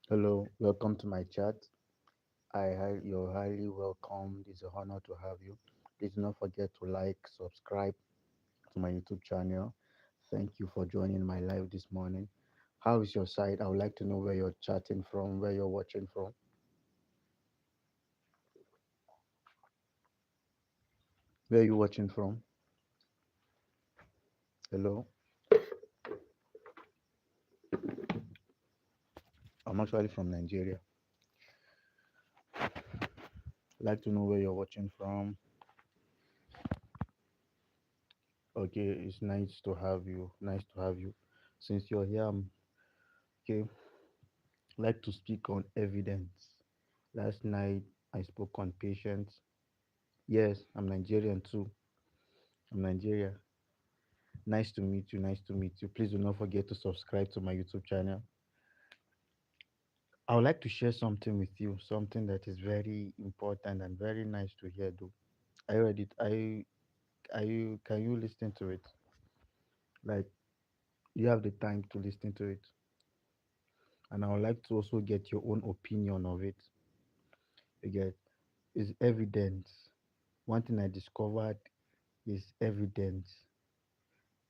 Hello, welcome to my chat. You're highly welcome. It's an honor to have you. Please do not forget to like, subscribe to my YouTube channel. Thank you for joining my live this morning. How is your side? I would like to know where you're chatting from, where you're watching from, where you watching from. Hello, I'm actually from Nigeria. I'd like to know where you're watching from. Okay, it's nice to have you. Nice to have you. Since you're here, okay. I'd like to speak on evidence. Last night I spoke on patience. Yes, I'm Nigerian too. I'm Nigeria. Nice to meet you. Nice to meet you. Please do not forget to subscribe to my YouTube channel. I would like to share something with you, something that is very important and very nice to hear. Though, I read it. Are you? Can you listen to it? Like you have the time to listen to it, and I would like to also get your own opinion of it. You get is evidence. One thing I discovered is evidence,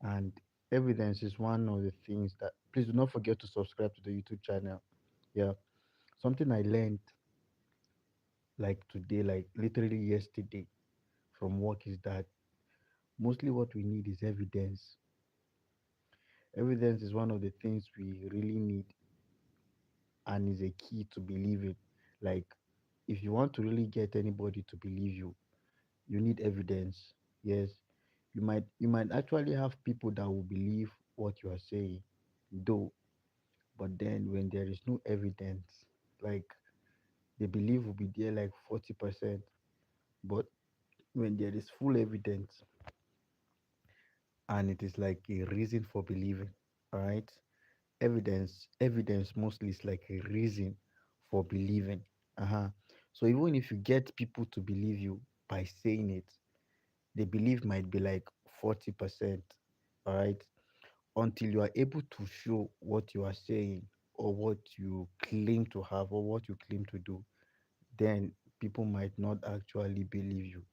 and evidence is one of the things that. Please do not forget to subscribe to the YouTube channel. Yeah, something I learned like today, like literally yesterday from work is that mostly what we need is evidence. Evidence is one of the things we really need and is a key to believe it. Like if you want to really get anybody to believe you need evidence. Yes, you might actually have people that will believe what you are saying, though, but then when there is no evidence, like the belief will be there like 40%. But when there is full evidence and it is like a reason for believing, all right? Evidence mostly is like a reason for believing. Uh-huh. So even if you get people to believe you by saying it, the belief might be like 40%, all right? Until you are able to show what you are saying or what you claim to have or what you claim to do, then people might not actually believe you.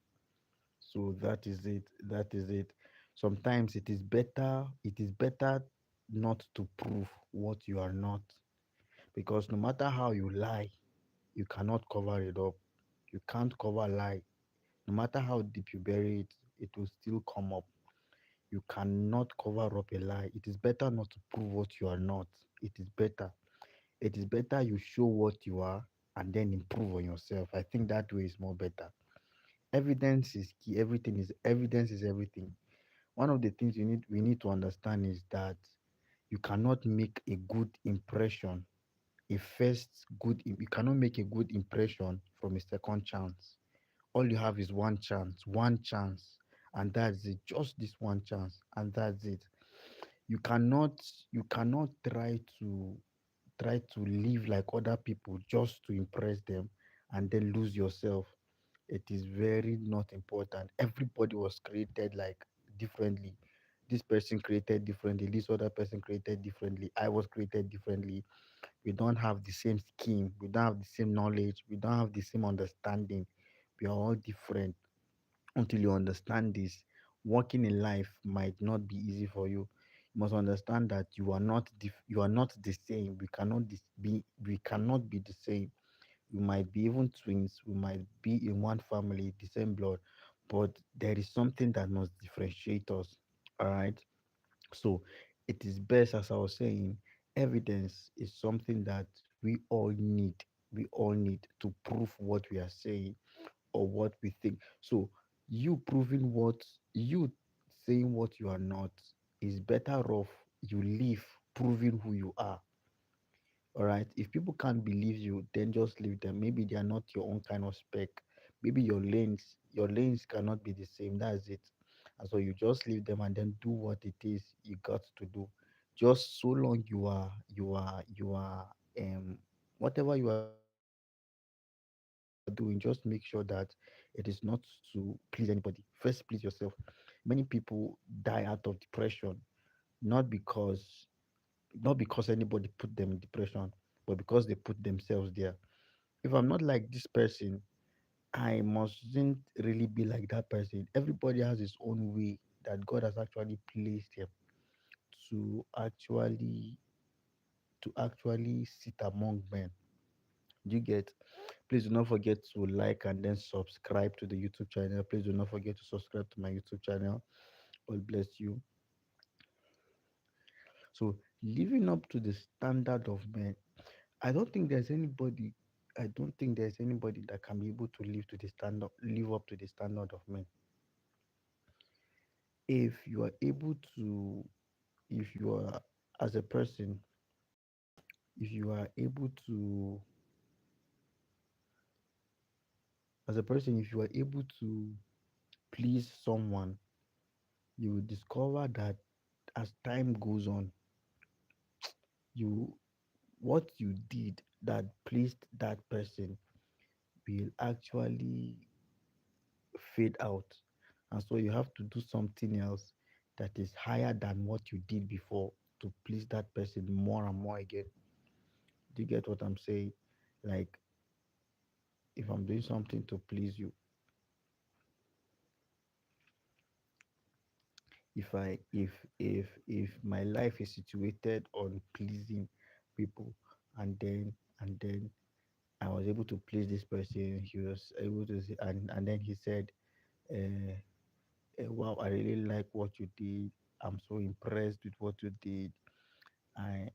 So that is it. That is it. Sometimes it is better not to prove what you are not, because no matter how you lie, you cannot cover it up. You can't cover lie. No matter how deep you bury it, it will still come up. You cannot cover up a lie. It is better not to prove what you are not. It is better. It is better you show what you are and then improve on yourself. I think that way is more better. Evidence is key. Everything is evidence is everything. One of the things we need to understand is that you cannot make a good impression, a first you cannot make a good impression from a second chance. All you have is one chance, and that's it. Just this one chance, and that's it. You cannot you cannot try to live like other people just to impress them and then lose yourself. It is very not important. Everybody was created like differently. This person created differently, this other person created differently, I was created differently. We don't have the same scheme, we don't have the same knowledge, we don't have the same understanding. We are all different. Until you understand this, working in life might not be easy for you. You must understand that you are not the same. We cannot be the same. We might be even twins, we might be in one family, the same blood, but there is something that must differentiate us. All right. So it is best, as I was saying, evidence is something that we all need. We all need to prove what we are saying or what we think. So you proving what you saying what you are not is better off you live proving who you are. All right. If people can't believe you, then just leave them. Maybe they are not your own kind of spec. Maybe your lanes cannot be the same. That's it. And so you just leave them and then do what it is you got to do. Just so long you are whatever you are doing, just make sure that it is not to please anybody. First please yourself. Many people die out of depression, not because not because anybody put them in depression, but because they put themselves there. If I'm not like this person, I mustn't really be like that person. Everybody has his own way that God has actually placed him to actually sit among men. Do you get? Please do not forget to like and then subscribe to the YouTube channel. Please do not forget to subscribe to my YouTube channel. God bless you. So living up to the standard of men, I don't think there's anybody. I don't think there's anybody that can be able to live up to the standard of men. If you are able to, if you are as a person, if you are able to, as a person, if you are able to please someone, you will discover that as time goes on, you what you did that pleased that person will actually fade out. And so you have to do something else that is higher than what you did before to please that person more and more again. Do you get what I'm saying? Like, if I'm doing something to please you, if my life is situated on pleasing people, and then I was able to please this person, he was able to say, and then he said, uh, wow, I really like what you did. I'm so impressed with what you did. I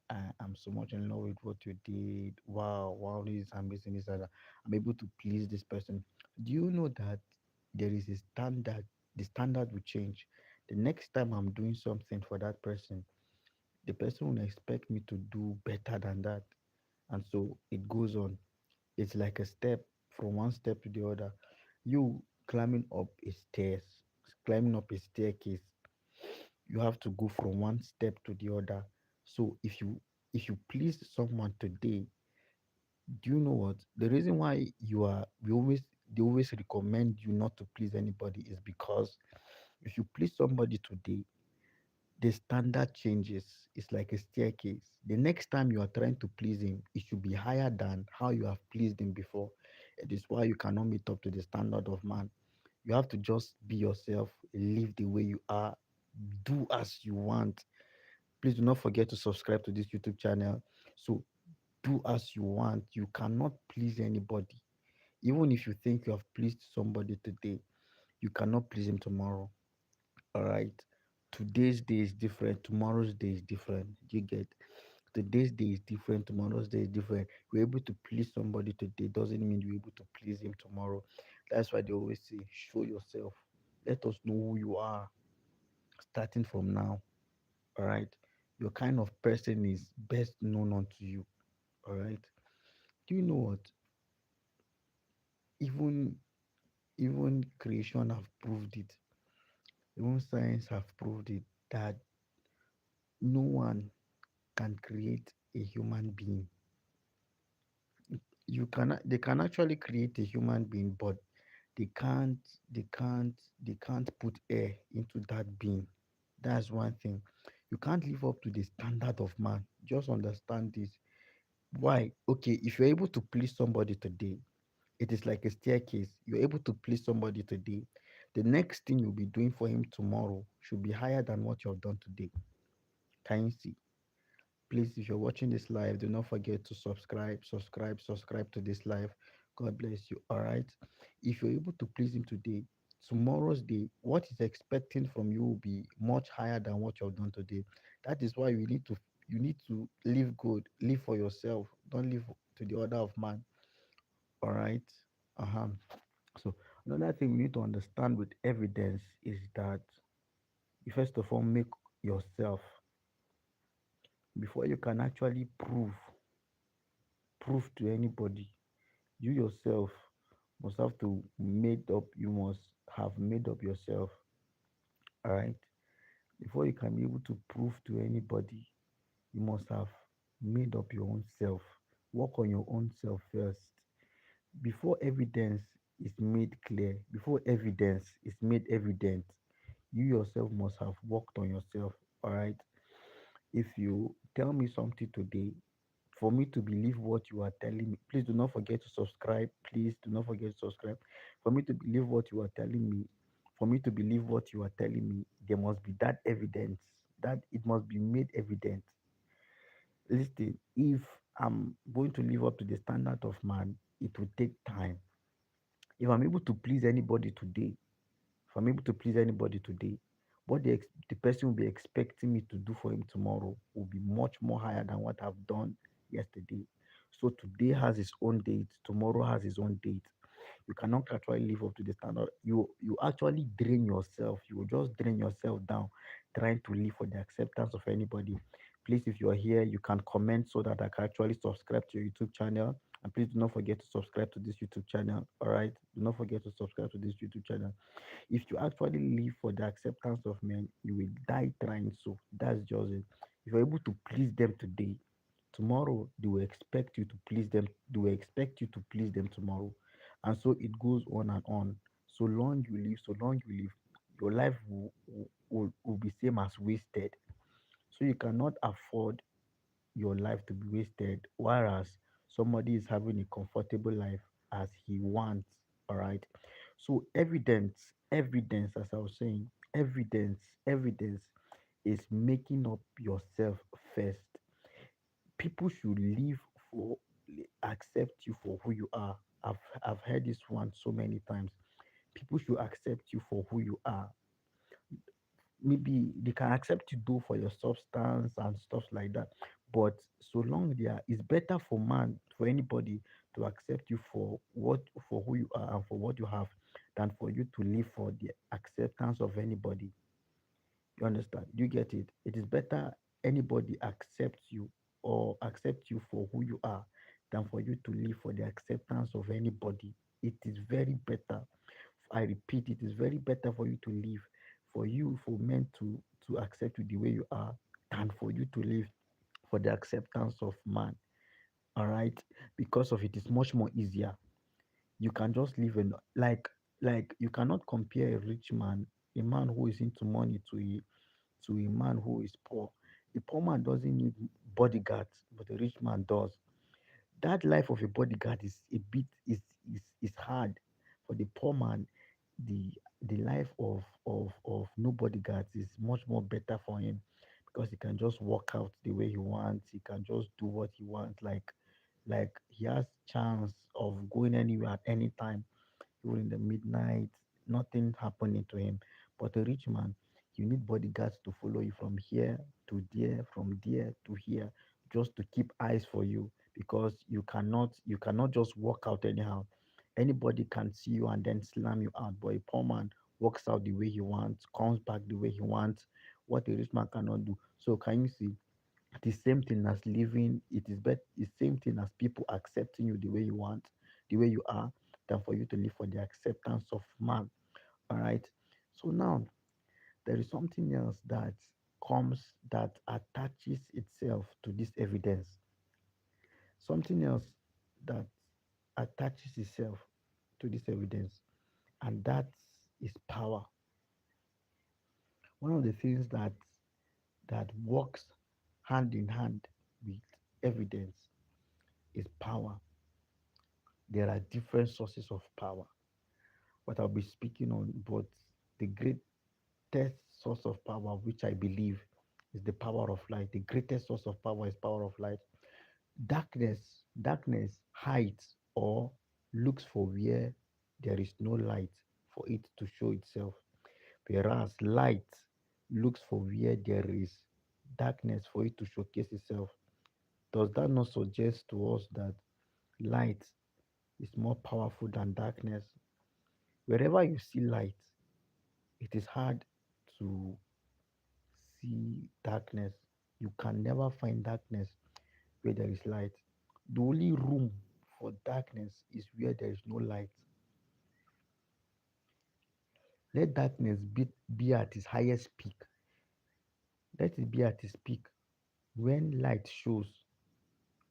am so much in love with what you did. Wow, wow, this is amazing. This and that. I'm able to please this person. Do you know that there is a standard? The standard will change. The next time I'm doing something for that person, the person will expect me to do better than that. And so it goes on. It's like a step from one step to the other. You climbing up a stairs, climbing up a staircase, you have to go from one step to the other. So if you please someone today, do you know what the reason why you are we always they always recommend you not to please anybody is because if you please somebody today, the standard changes. It's like a staircase. The next time you are trying to please him, it should be higher than how you have pleased him before. It is why you cannot meet up to the standard of man. You have to just be yourself, live the way you are, do as you want. Please do not forget to subscribe to this YouTube channel. So do as you want. You cannot please anybody. Even if you think you have pleased somebody today, you cannot please him tomorrow. All right. Today's day is different. Tomorrow's day is different. You get today's day is different. Tomorrow's day is different. You're able to please somebody today doesn't mean you're able to please him tomorrow. That's why they always say, show yourself. Let us know who you are starting from now. All right. Your kind of person is best known unto you. All right. Do you know what? Even even creation have proved it. Even science have proved it that no one can create a human being. They can actually create a human being, but they can't they can't put air into that being. That's one thing. You can't live up to the standard of man. Just understand this. Why? Okay, if you're able to please somebody today, it is like a staircase. You're able to please somebody today. The next thing you'll be doing for him tomorrow should be higher than what you have done today. Can you see? Please, if you're watching this live, do not forget to subscribe to this live. God bless you. All right. If you're able to please him today, tomorrow's day, what he's expecting from you will be much higher than what you've done today. That is why you need to live good, live for yourself, don't live to the order of man. All right. Uh-huh. So another thing we need to understand with evidence is that you first of all make yourself before you can actually prove to anybody. You yourself must have made up yourself. All right. Before you can be able to prove to anybody, you must have made up your own self. Work on your own self first. Before evidence is made clear, before evidence is made evident, you yourself must have worked on yourself. All right. If you tell me something today, For me to believe what you are telling me, please do not forget to subscribe. Please do not forget to subscribe. For me to believe what you are telling me, for me to believe what you are telling me, there must be that evidence. That it must be made evident. Listen, if I'm going to live up to the standard of man, it will take time. If I'm able to please anybody today, if I'm able to please anybody today, what the person will be expecting me to do for him tomorrow will be much more higher than what I've done yesterday. So today has its own date, tomorrow has its own date. You cannot actually live up to the standard. You actually drain yourself. You will just drain yourself down trying to live for the acceptance of anybody. Please, if you are here, you can comment so that I can actually subscribe to your YouTube channel. And please do not forget to subscribe to this YouTube channel. All right. Do not forget to subscribe to this YouTube channel. If you actually live for the acceptance of men, you will die trying so. That's just it. If you're able to please them today, tomorrow they will expect you to please them. They will expect you to please them tomorrow. And so it goes on and on. So long you live, so long you live, your life will be same as wasted. So you cannot afford your life to be wasted, whereas somebody is having a comfortable life as he wants. All right. So evidence, as I was saying, evidence is making up yourself first. People should live for accept you for who you are. I've heard this one so many times. People should accept you for who you are. Maybe they can accept you though for your substance and stuff like that, but so long they are, it's better for man, for anybody to accept you for who you are and for what you have than for you to live for the acceptance of anybody. You understand? Do you get it? It is better anybody accepts you or accept you for who you are than for you to live for the acceptance of anybody. It is very better. I repeat, it is very better for you to live, for you, for men to accept you the way you are, than for you to live for the acceptance of man. All right, because of it is much more easier. You can just live in like you cannot compare a rich man, a man who is into money, to a man who is poor. A poor man doesn't need bodyguards, but a rich man does. That life of a bodyguard is a bit is hard for the poor man. The life of no bodyguards is much more better for him because he can just walk out the way he wants. He can just do what he wants. Like he has chance of going anywhere at any time, even in the midnight, nothing happening to him. But a rich man, you need bodyguards to follow you from here to there, from there to here, just to keep eyes for you because you cannot just walk out anyhow. Anybody can see you and then slam you out. But a poor man walks out the way he wants, comes back the way he wants, what a rich man cannot do. So can you see? The same thing as living, it is better, the same thing as people accepting you the way you want, the way you are, than for you to live for the acceptance of man. All right. So now there is something else that attaches itself to this evidence. Something else that attaches itself to this evidence, and that is power. One of the things that works hand in hand with evidence is power. There are different sources of power, but I'll be speaking on both. The greatest source of power, which I believe is the power of light. The greatest source of power is power of light. Darkness hides or looks for where there is no light for it to show itself, whereas light looks for where there is darkness for it to showcase itself. Does that not suggest to us that light is more powerful than darkness? Wherever you see light, it is hard to see darkness. You can never find darkness where there is light. The only room for darkness is where there is no light. Let darkness be at its highest peak. Let it be at its peak. When light shows,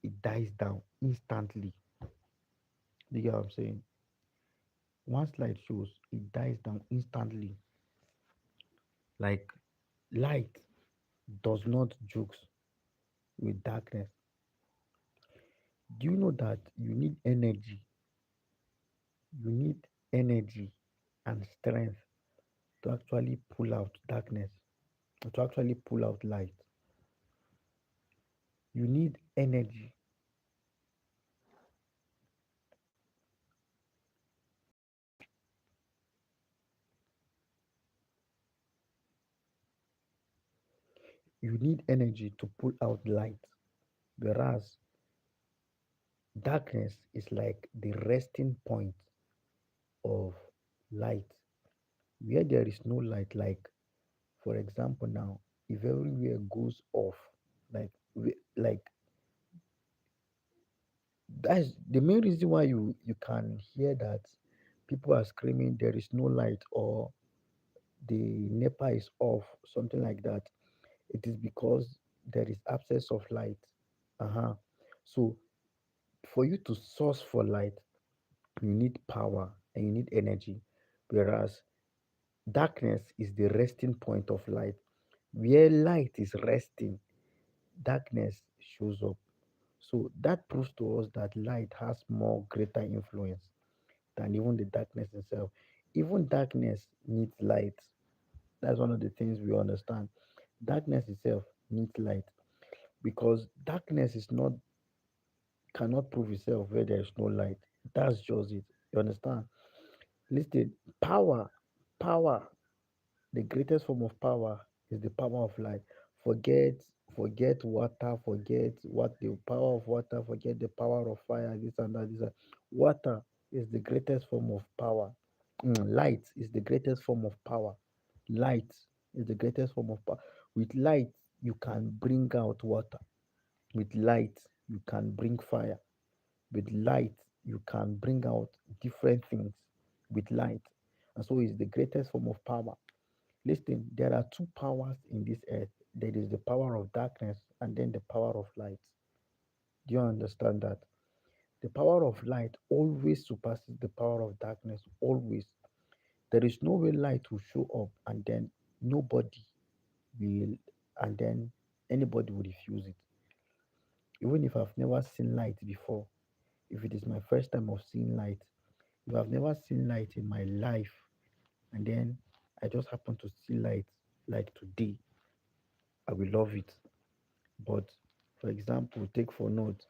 it dies down instantly. Do you get what I'm saying? Once light shows, it dies down instantly. Like light does not jokes with darkness. Do you know that you need energy and strength to actually pull out darkness, to actually pull out light? You need energy. You need energy to pull out light. Whereas darkness is like the resting point of light. Where there is no light, like for example now, if everywhere goes off, like that's the main reason why you can hear that people are screaming there is no light or the NEPA is off, something like that. It is because there is absence of light. Uh-huh. So for you to source for light, you need power and you need energy. Whereas darkness is the resting point of light. Where light is resting, darkness shows up. So that proves to us that light has more greater influence than even the darkness itself. Even darkness needs light. That's one of the things we understand. Darkness itself needs light because darkness is not cannot prove itself where there is no light. That's just it. You understand? Listen, power, power, the greatest form of power is the power of light. Forget, forget water, forget what the power of water, forget the power of fire, this and that, this and water is the greatest form of power. Light is the greatest form of power. Light is the greatest form of power. With light, you can bring out water. With light, you can bring fire. With light, you can bring out different things with light. And so it's the greatest form of power. Listen, there are two powers in this earth. There is the power of darkness and then the power of light. Do you understand that? The power of light always surpasses the power of darkness. Always. There is no way light will show up and then nobody will, and then anybody will refuse it. Even if I've never seen light before, if it is my first time of seeing light, if I've never seen light in my life, and then I just happen to see light like today, I will love it. But for example, take for note,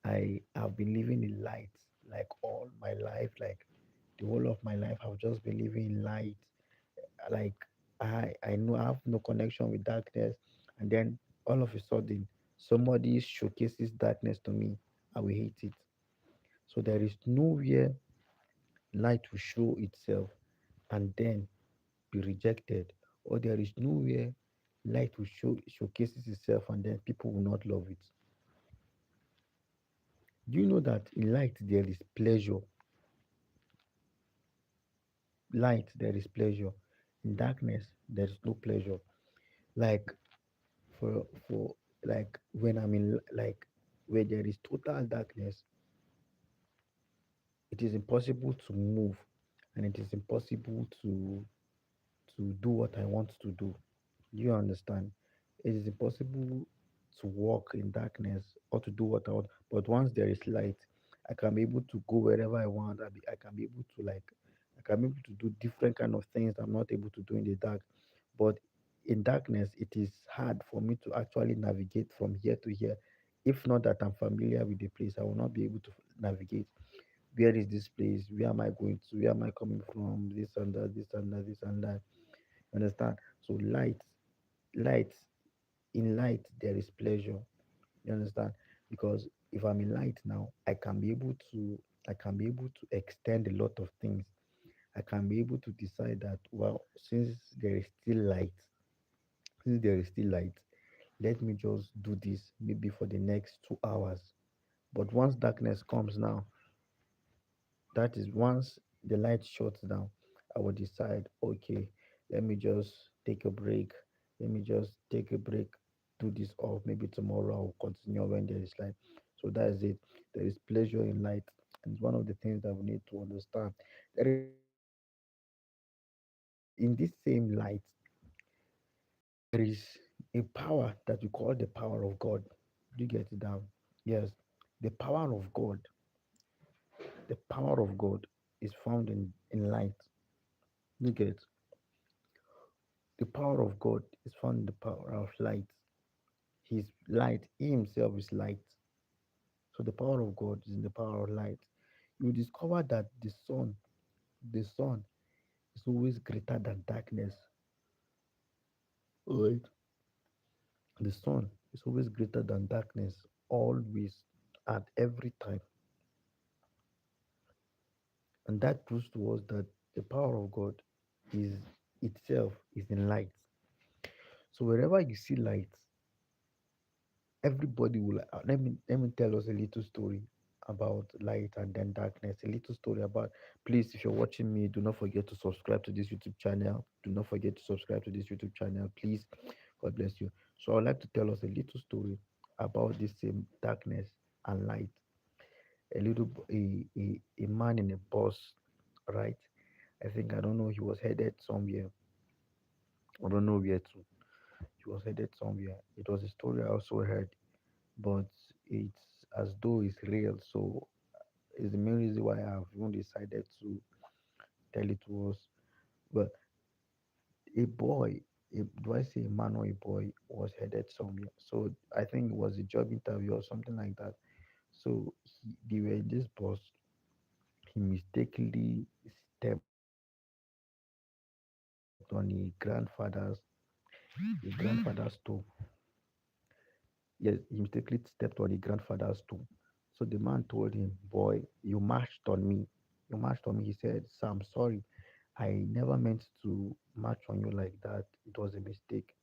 I have been living in light like all my life, like the whole of my life. I've just been living in light. Like I know I have no connection with darkness, and then all of a sudden somebody showcases darkness to me, I will hate it. So there is nowhere light will show itself and then be rejected, or there is nowhere light will showcases itself and then people will not love it. Do you know that in light there is pleasure? Light there is pleasure. In darkness there is no pleasure. Like for like when I'm in like where there is total darkness, it is impossible to move and it is impossible to do what I want to do. Do you understand? It is impossible to walk in darkness or to do what I want. But once there is light, I can be able to go wherever I want. I can be able to like, I can be able to do different kind of things I'm not able to do in the dark. But in darkness, it is hard for me to actually navigate from here to here. If not that I'm familiar with the place, I will not be able to navigate. Where is this place? Where am I going to? Where am I coming from? This and that, this and that, this and that. Understand? So light, in light there is pleasure. You understand? Because if I'm in light now, I can be able to extend a lot of things. I can be able to decide that well, there is still light, since there is still light, let me just do this maybe for the next 2 hours. But once darkness comes now, that is once the light shuts down, I will decide, okay, let me just take a break. Let me just take a break, do this off. Maybe tomorrow I'll continue when there is light. So that is it. There is pleasure in light. And it's one of the things that we need to understand. There is in this same light, there is a power that we call the power of God. Do you get it down? Yes. The power of God, the power of God is found in light. You get the power of God is found in the power of light. His light, He Himself is light. So the power of God is in the power of light. You discover that the sun is always greater than darkness. Right? The sun is always greater than darkness, always, at every time. And that proves to us that the power of God is itself is in light. So wherever you see light, everybody will. Let me tell us a little story about light and then darkness. A little story about. Please, if you're watching me, do not forget to subscribe to this YouTube channel. Do not forget to subscribe to this YouTube channel. Please, God bless you. So I would like to tell us a little story about this same darkness and light. A man in a bus, right? I don't know, he was headed somewhere. I don't know where to. He was headed somewhere. It was a story I also heard, but it's as though it's real. So it's the main reason why I've even decided to tell it to us. But a boy, do I say a man or a boy, was headed somewhere. So I think it was a job interview or something like that. So they were in this bus. He mistakenly stepped on a grandfather's toe. Yes, he mistakenly stepped on a grandfather's toe. So the man told him, "Boy, you marched on me. You marched on me." He said, "Sir, I'm sorry. I never meant to march on you like that. It was a mistake."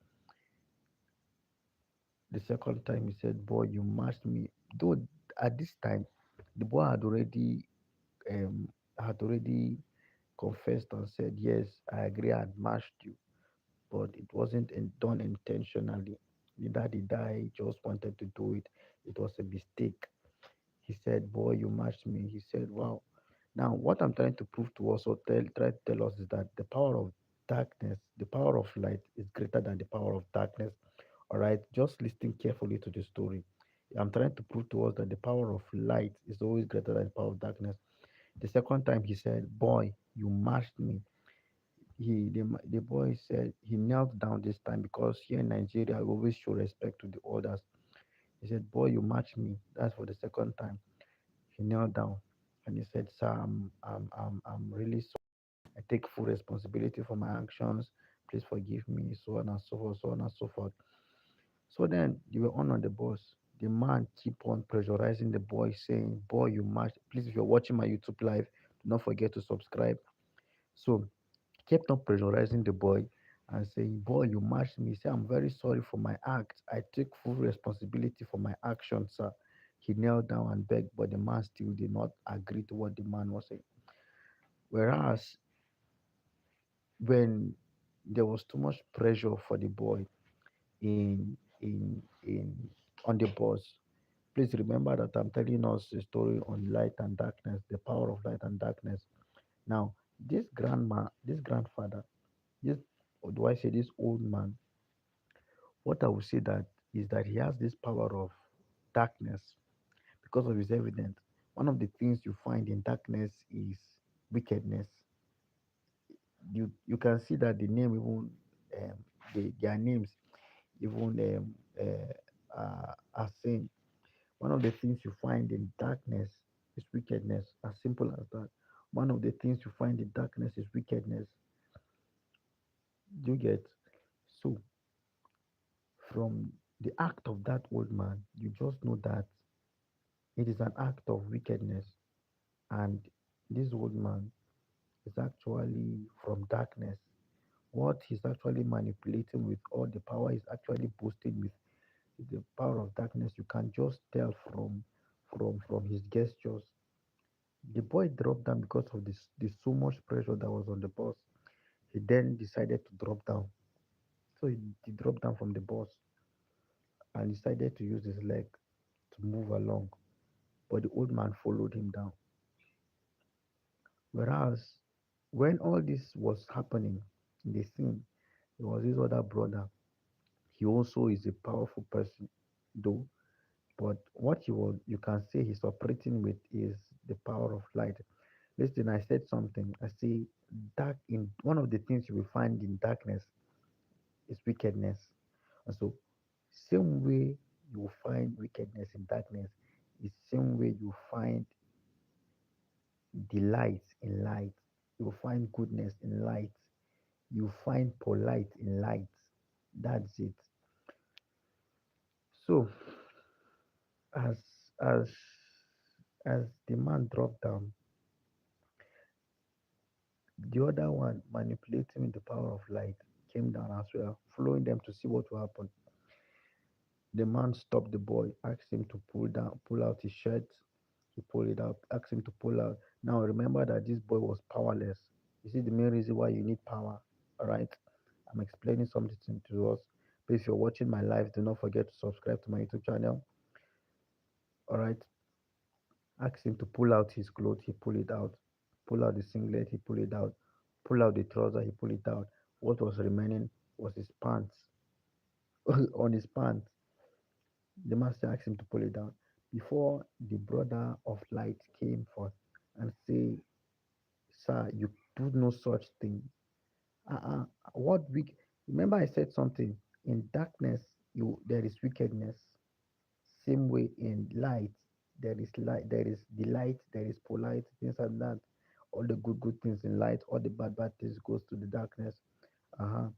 The second time he said, "Boy, you marched me." Though at this time, the boy um had already confessed and said, "Yes, I agree, I had marched you, but it wasn't done intentionally. Neither did I just wanted to do it. It was a mistake." He said, "Boy, you matched me." He said, "Wow." Now, what I'm trying to prove to us or try to tell us is that the power of darkness, the power of light is greater than the power of darkness. All right, just listen carefully to the story. I'm trying to prove to us that the power of light is always greater than the power of darkness. The second time he said, "Boy, you matched me." The boy said he knelt down this time because here in Nigeria we always show respect to the elders. He said, "Boy, you matched me." That's for the second time. He knelt down and he said, "Sir, I'm really sorry. I take full responsibility for my actions. Please forgive me," so on and so forth, so on and so forth. So then they were on the bus. The man keep on pressurizing the boy, saying, "Boy, you matched." Please, if you're watching my YouTube live, do not forget to subscribe. So kept on pressurizing the boy and saying, "Boy, you matched me." He said, "I'm very sorry for my act. I take full responsibility for my actions, sir." He knelt down and begged, but the man still did not agree to what the man was saying. Whereas when there was too much pressure for the boy in on the bus, please remember that I'm telling us a story on light and darkness, the power of light and darkness. Now, this grandfather, this or do I say this old man, what I would say that is that he has this power of darkness because of his evidence. One of the things you find in darkness is wickedness. You can see that the name even their names even are same. One of the things you find in darkness is wickedness. As simple as that. One of the things you find in darkness is wickedness. You get so from the act of that old man, you just know that it is an act of wickedness, and this old man is actually from darkness. What he's actually manipulating with, all the power he's actually boasting with, is the power of darkness. You can just tell from his gestures. The boy dropped down because of this so much pressure that was on the bus. He then decided to drop down. So he dropped down from the bus and decided to use his leg to move along. But the old man followed him down. Whereas when all this was happening in the scene, there was this other brother. He also is a powerful person, though, But what you can say he's operating with is the power of light. Listen, I said something. I say dark in one of the things you will find in darkness is wickedness. And so same way you find wickedness in darkness is same way you find delight in light. You find goodness in light. You find polite in light. That's it. So as as as the man dropped down, the other one manipulating with the power of light came down as well, following them to see what will happen. The man stopped the boy, asked him to pull out his shirt. He pulled it out, asked him to pull out. Now remember that this boy was powerless. You see the main reason why you need power. All right. I'm explaining something to us. Please, if you're watching my live, do not forget to subscribe to my YouTube channel. All right. Asked him to pull out his clothes. He pulled it out. Pull out the singlet. He pulled it out. Pull out the trouser. He pulled it out. What was remaining was his pants. On his pants, the master asked him to pull it down. Before the brother of light came forth and say, "Sir, you do no such thing." What weak? Remember, I said something. In darkness, there is wickedness. Same way in light, there is light. There is delight. There is polite things like that. All the good things in light, all the bad things goes to the darkness. Uh-huh.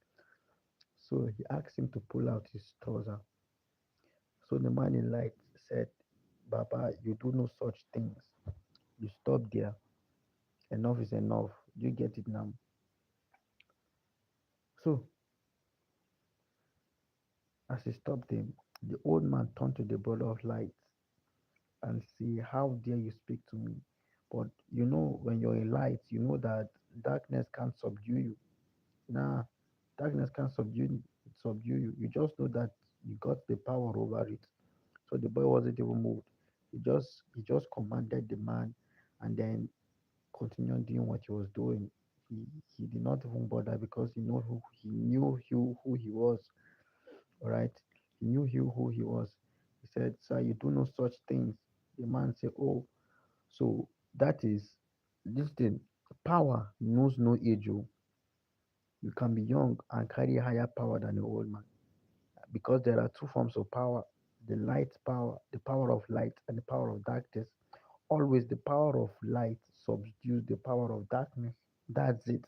So he asked him to pull out his trouser. So the man in light said, "Baba, you do no such things. You stop there. Enough is enough. You get it now." So as he stopped him, the old man turned to the brother of light and say, "How dare you speak to me?" But you know, when you're in light, you know that darkness can't subdue you. Nah, darkness can't subdue you. You just know that you got the power over it. So the boy wasn't even moved. He just commanded the man and then continued doing what he was doing. He he did not even bother because he knew who he was. All right, he knew who he was. He said, "Sir, you do no such things." The man said, "Oh, so that is this thing. Power knows no age. Oh. You can be young and carry higher power than an old man because there are two forms of power: the light power, the power of light, and the power of darkness. Always the power of light subdues the power of darkness. That's it.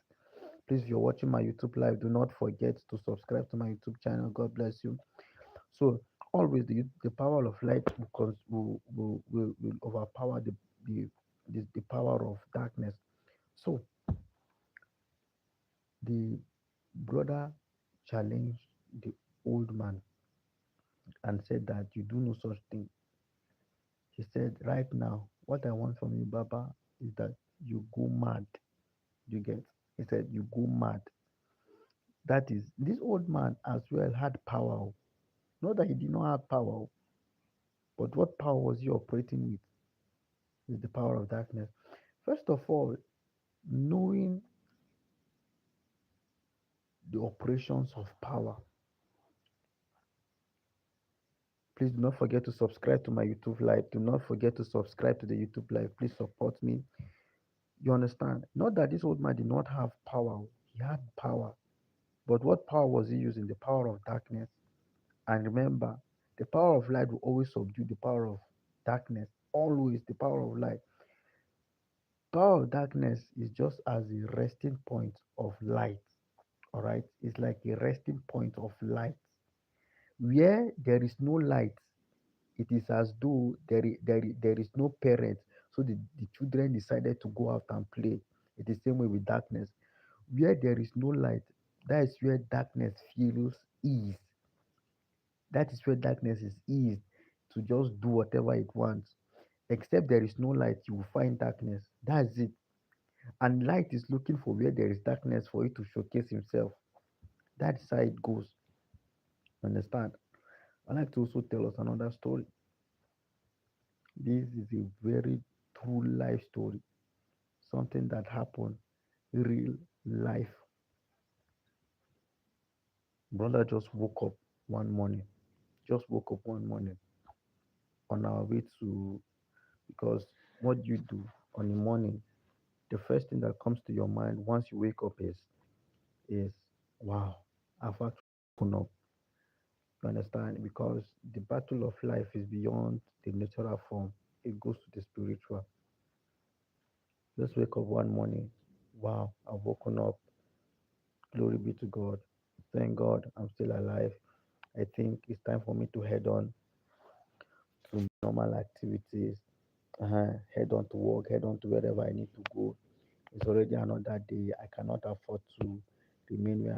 Please, if you're watching my YouTube live, do not forget to subscribe to my YouTube channel. God bless you. So always the power of light will overpower the power of darkness. So the brother challenged the old man and said that you do no such thing. He said, "Right now, what I want from you, Baba, is that you go mad." You get? He said, "You go mad." That is, this old man as well had power. Oh. Not that he did not have power, oh, but what power was he operating with? Is the power of darkness. First of all, knowing the operations of power. Please do not forget to subscribe to my YouTube live. Do not forget to subscribe to the YouTube live. Please support me. You understand? Not that this old man did not have power. He had power. But what power was he using? The power of darkness. And remember, the power of light will always subdue the power of darkness. Always the power of light. Power of darkness is just as a resting point of light. All right? It's like a resting point of light. Where there is no light, it is as though there is no parent. So the children decided to go out and play. It is the same way with darkness. Where there is no light, that is where darkness feels ease. That is where darkness is eased to just do whatever it wants. Except there is no light, you will find darkness. That's it. And light is looking for where there is darkness for it to showcase himself. That's how it goes. Understand? I like to also tell us another story. This is a very true life story, something that happened real life. Brother just woke up one morning. Just woke up one morning. on our way to, because what you do on the morning, the first thing that comes to your mind once you wake up is wow, I've actually woken up. You understand? Because the battle of life is beyond the natural form. It goes to the spiritual. Just wake up one morning. Wow, I've woken up. Glory be to God. Thank God I'm still alive. I think it's time for me to head on to normal activities. Head on to work, head on to wherever I need to go. It's already another day. I cannot afford to remain where